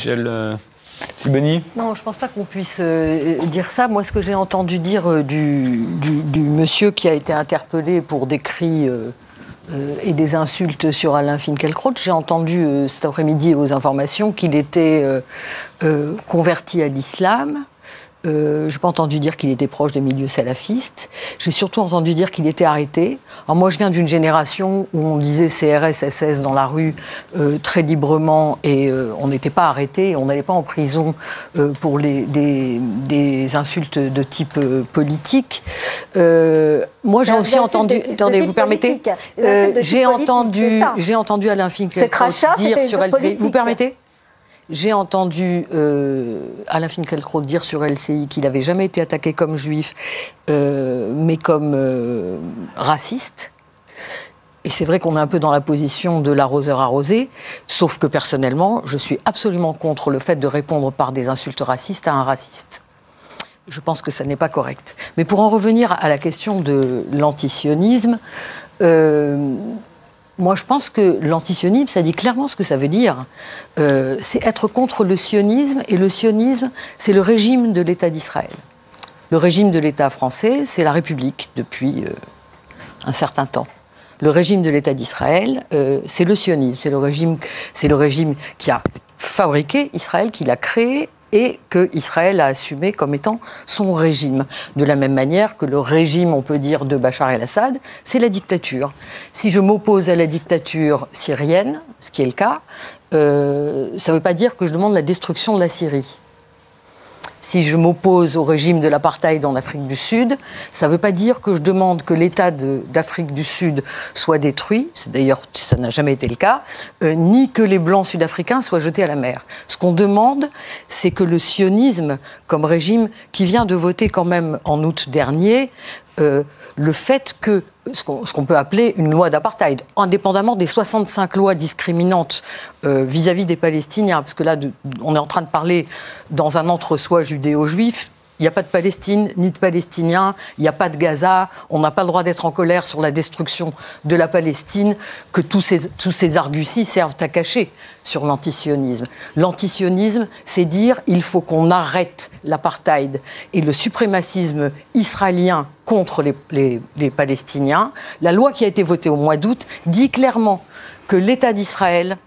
Michel Sibony? Non, je ne pense pas qu'on puisse dire ça. Moi, ce que j'ai entendu dire du monsieur qui a été interpellé pour des cris et des insultes sur Alain Finkielkraut, j'ai entendu cet après-midi aux informations qu'il était converti à l'islam. Je n'ai pas entendu dire qu'il était proche des milieux salafistes. J'ai surtout entendu dire qu'il était arrêté. Alors moi, je viens d'une génération où on disait CRS, SS dans la rue très librement et on n'était pas arrêté, on n'allait pas en prison pour des insultes de type politique. Moi, j'ai aussi entendu... Attendez, vous permettez? J'ai entendu Alain Finkielkraut dire sur LCI... Vous permettez? J'ai entendu Alain Finkielkraut dire sur LCI qu'il n'avait jamais été attaqué comme juif, mais comme raciste. Et c'est vrai qu'on est un peu dans la position de l'arroseur arrosé, sauf que personnellement, je suis absolument contre le fait de répondre par des insultes racistes à un raciste. Je pense que ça n'est pas correct. Mais pour en revenir à la question de l'antisionisme... Moi, je pense que l'antisionisme, ça dit clairement ce que ça veut dire. C'est être contre le sionisme, et le sionisme, c'est le régime de l'État d'Israël. Le régime de l'État français, c'est la République depuis un certain temps. Le régime de l'État d'Israël, c'est le sionisme, c'est le régime qui a fabriqué Israël, qui l'a créé, et que Israël a assumé comme étant son régime. De la même manière que le régime, on peut dire, de Bachar el-Assad, c'est la dictature. Si je m'oppose à la dictature syrienne, ce qui est le cas, ça ne veut pas dire que je demande la destruction de la Syrie. Si je m'oppose au régime de l'apartheid en Afrique du Sud, ça ne veut pas dire que je demande que l'État d'Afrique du Sud soit détruit, d'ailleurs ça n'a jamais été le cas, ni que les Blancs sud-africains soient jetés à la mer. Ce qu'on demande, c'est que le sionisme, comme régime qui vient de voter quand même en août dernier, le fait que ce qu'on peut appeler une loi d'apartheid, indépendamment des 65 lois discriminantes vis-à-vis des Palestiniens, parce que là, on est en train de parler dans un entre-soi judéo-juif. Il n'y a pas de Palestine, ni de Palestiniens, il n'y a pas de Gaza, on n'a pas le droit d'être en colère sur la destruction de la Palestine, que tous ces arguties servent à cacher sur l'antisionisme. L'antisionisme, c'est dire il faut qu'on arrête l'apartheid et le suprémacisme israélien contre les Palestiniens. La loi qui a été votée au mois d'août dit clairement que l'État d'Israël,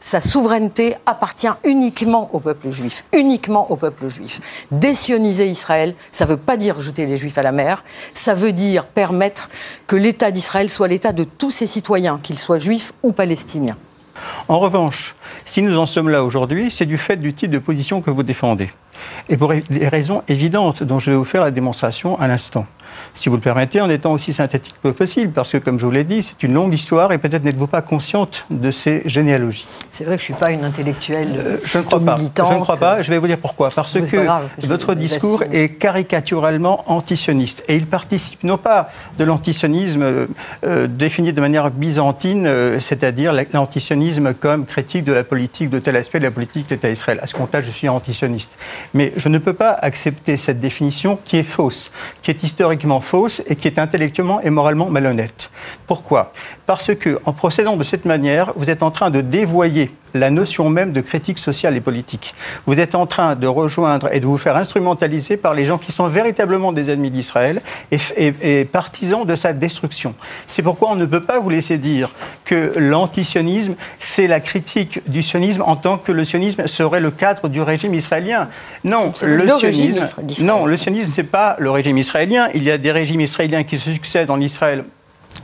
sa souveraineté appartient uniquement au peuple juif. Uniquement au peuple juif. Désioniser Israël, ça ne veut pas dire jeter les Juifs à la mer, ça veut dire permettre que l'État d'Israël soit l'État de tous ses citoyens, qu'ils soient juifs ou palestiniens. En revanche, si nous en sommes là aujourd'hui, c'est du fait du type de position que vous défendez. Et pour des raisons évidentes dont je vais vous faire la démonstration à l'instant. Si vous le permettez, en étant aussi synthétique que possible, parce que, comme je vous l'ai dit, c'est une longue histoire et peut-être n'êtes-vous pas consciente de ces généalogies. C'est vrai que je ne suis pas une intellectuelle je ne crois pas. militante. Je ne crois pas. Je vais vous dire pourquoi. Parce que votre discours est caricaturalement antisioniste. Et il participe non pas de l'antisionisme défini de manière byzantine, c'est-à-dire l'antisionisme comme critique de la politique, de tel aspect de la politique de l'État d'Israël. À ce compte-là, je suis antisioniste. Mais je ne peux pas accepter cette définition qui est fausse, qui est historiquement fausse et qui est intellectuellement et moralement malhonnête. Pourquoi ? Parce que, en procédant de cette manière, vous êtes en train de dévoyer la notion même de critique sociale et politique. Vous êtes en train de rejoindre et de vous faire instrumentaliser par les gens qui sont véritablement des ennemis d'Israël et partisans de sa destruction. C'est pourquoi on ne peut pas vous laisser dire que l'antisionisme, c'est la critique du sionisme en tant que le sionisme serait le cadre du régime israélien. Non, le sionisme, ce n'est pas le régime israélien. Il y a des régimes israéliens qui se succèdent en Israël,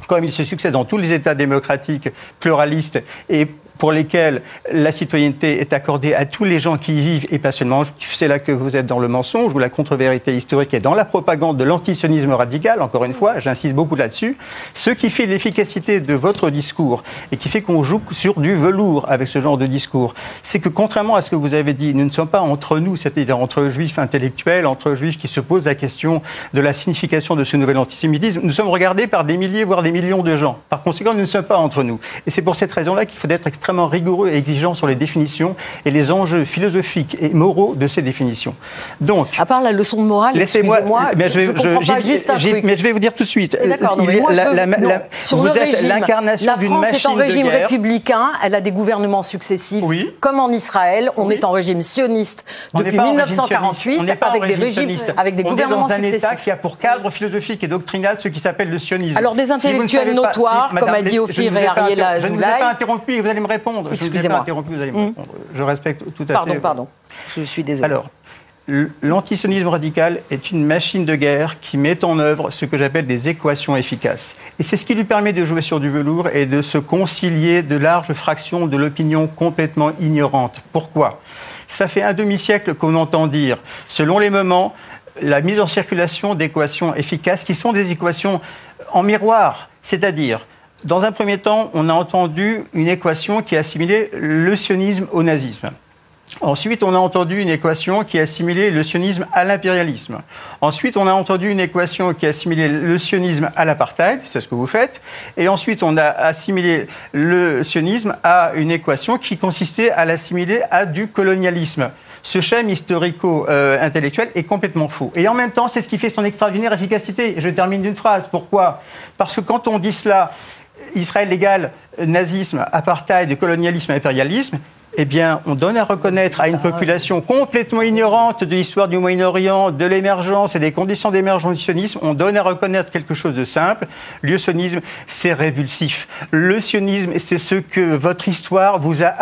comme il se succède dans tous les États démocratiques, pluralistes et pour lesquels la citoyenneté est accordée à tous les gens qui y vivent et pas seulement juifs. C'est là que vous êtes dans le mensonge ou la contre-vérité historique et dans la propagande de l'antisionisme radical, encore une fois, j'insiste beaucoup là-dessus. Ce qui fait l'efficacité de votre discours et qui fait qu'on joue sur du velours avec ce genre de discours, c'est que contrairement à ce que vous avez dit, nous ne sommes pas entre nous, c'est-à-dire entre juifs intellectuels, entre juifs qui se posent la question de la signification de ce nouvel antisémitisme, nous sommes regardés par des milliers, voire des millions de gens. Par conséquent, nous ne sommes pas entre nous. Et c'est pour cette raison-là qu'il faut être extrêmement extrêmement rigoureux et exigeant sur les définitions et les enjeux philosophiques et moraux de ces définitions. Donc, à part la leçon de morale, excusez-moi, mais je comprends pas juste un truc. Mais je vais vous dire tout de suite. D'accord, vous êtes l'incarnation d'une machine de guerre. La France est en régime républicain, elle a des gouvernements successifs, oui. Comme en Israël. On est en régime sioniste depuis 1948, avec des régimes, avec des gouvernements successifs. On est dans un État qui a pour cadre philosophique et doctrinal ce qui s'appelle le sionisme. Alors des intellectuels notoires, comme a dit Ophir et Ariel Azoulay. Je ne vous ai pas interrompu et vous allez me répondre. Excusez-moi. Je respecte tout à fait. Pardon. Je suis désolé. Alors, l'antisionisme radical est une machine de guerre qui met en œuvre ce que j'appelle des équations efficaces. Et c'est ce qui lui permet de jouer sur du velours et de se concilier de larges fractions de l'opinion complètement ignorante. Pourquoi ? Ça fait un demi-siècle qu'on entend dire, selon les moments, la mise en circulation d'équations efficaces qui sont des équations en miroir. C'est-à-dire, dans un premier temps, on a entendu une équation qui assimilait le sionisme au nazisme. Ensuite, on a entendu une équation qui assimilait le sionisme à l'impérialisme. Ensuite, on a entendu une équation qui assimilait le sionisme à l'apartheid, c'est ce que vous faites. Et ensuite, on a assimilé le sionisme à une équation qui consistait à l'assimiler à du colonialisme. Ce schème historico-intellectuel est complètement faux. Et en même temps, c'est ce qui fait son extraordinaire efficacité. Je termine d'une phrase. Pourquoi ? Parce que quand on dit cela, Israël égale nazisme, apartheid, colonialisme, impérialisme, eh bien, on donne à reconnaître à une population complètement ignorante de l'histoire du Moyen-Orient, de l'émergence et des conditions d'émergence du sionisme, on donne à reconnaître quelque chose de simple. Le sionisme, c'est révulsif. Le sionisme, c'est ce que votre histoire vous a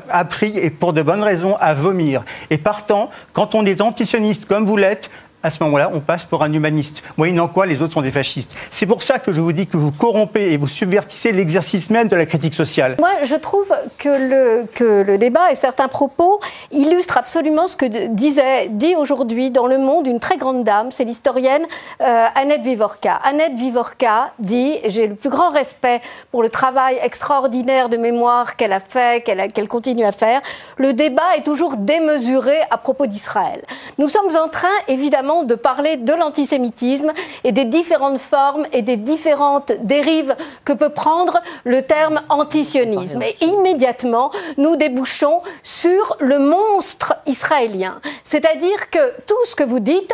appris, et pour de bonnes raisons, à vomir. Et partant, quand on est antisioniste comme vous l'êtes, à ce moment-là, on passe pour un humaniste. Moyennant quoi, les autres sont des fascistes. C'est pour ça que je vous dis que vous corrompez et vous subvertissez l'exercice même de la critique sociale. Moi, je trouve que le débat et certains propos illustrent absolument ce que dit aujourd'hui dans Le Monde une très grande dame, c'est l'historienne Annette Vivorka. Annette Vivorka dit, j'ai le plus grand respect pour le travail extraordinaire de mémoire qu'elle a fait, qu'elle continue à faire. Le débat est toujours démesuré à propos d'Israël. Nous sommes en train, évidemment, de parler de l'antisémitisme et des différentes formes et des différentes dérives que peut prendre le terme antisionisme. Et immédiatement, nous débouchons sur le monstre israélien. C'est-à-dire que tout ce que vous dites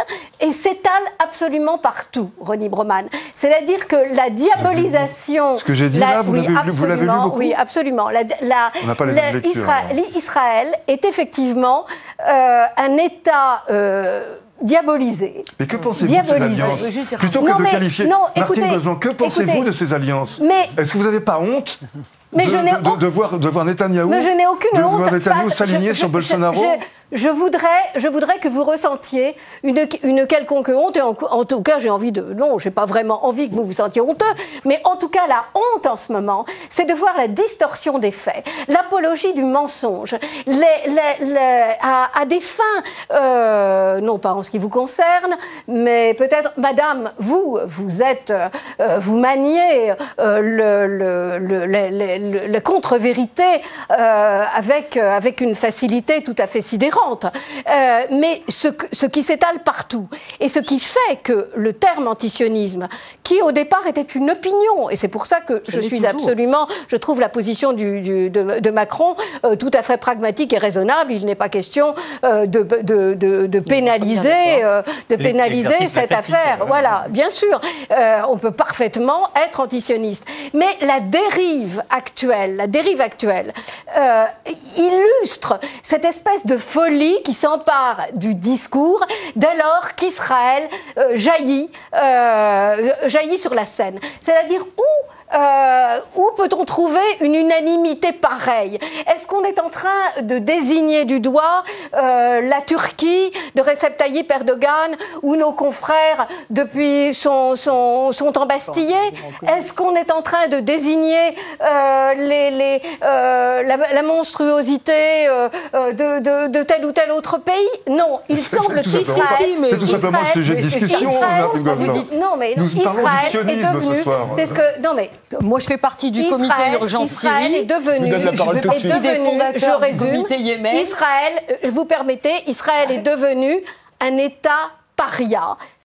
s'étale absolument partout, Ronnie Broman. C'est-à-dire que la diabolisation... Ce que j'ai dit là, vous l'avez lu beaucoup ? Oui, absolument. On n'a pas les mêmes lectures. Israël est effectivement un État... diabolisé. Mais que pensez-vous de ces alliances ? Plutôt que de qualifier Martine Gozlan, que pensez-vous de ces alliances ? Est-ce que vous n'avez pas honte de voir Netanyahou s'aligner sur Bolsonaro ? Je voudrais que vous ressentiez une quelconque honte, et en tout cas, j'ai envie de... Non, j'ai pas vraiment envie que vous vous sentiez honteux, mais en tout cas, la honte en ce moment, c'est de voir la distorsion des faits, l'apologie du mensonge, à des fins, non pas en ce qui vous concerne, mais peut-être, madame, vous maniez la contre-vérité avec une facilité tout à fait sidérante. Mais ce qui s'étale partout, et ce qui fait que le terme antisionisme, qui au départ était une opinion, et c'est pour ça que je trouve la position de Macron tout à fait pragmatique et raisonnable. Il n'est pas question de pénaliser cette affaire. Voilà, bien sûr, on peut parfaitement être antisioniste. Mais la dérive actuelle illustre cette espèce de folie qui s'empare du discours dès lors qu'Israël jaillit sur la scène. C'est-à-dire où peut-on trouver une unanimité pareille ? Est-ce qu'on est en train de désigner du doigt la Turquie de Recep Tayyip Erdogan, où nos confrères depuis sont embastillés ? Est-ce qu'on est en train de désigner la monstruosité de tel ou tel autre pays ? Non, il semble qu'Israël... C'est tout simplement un sujet de discussion. Non, mais Israël est devenu... C'est ce que... Non, mais... Moi, je fais partie du comité urgence Syrie. Israël est devenu, je résume, Israël, vous permettez, Israël est devenu un État paria.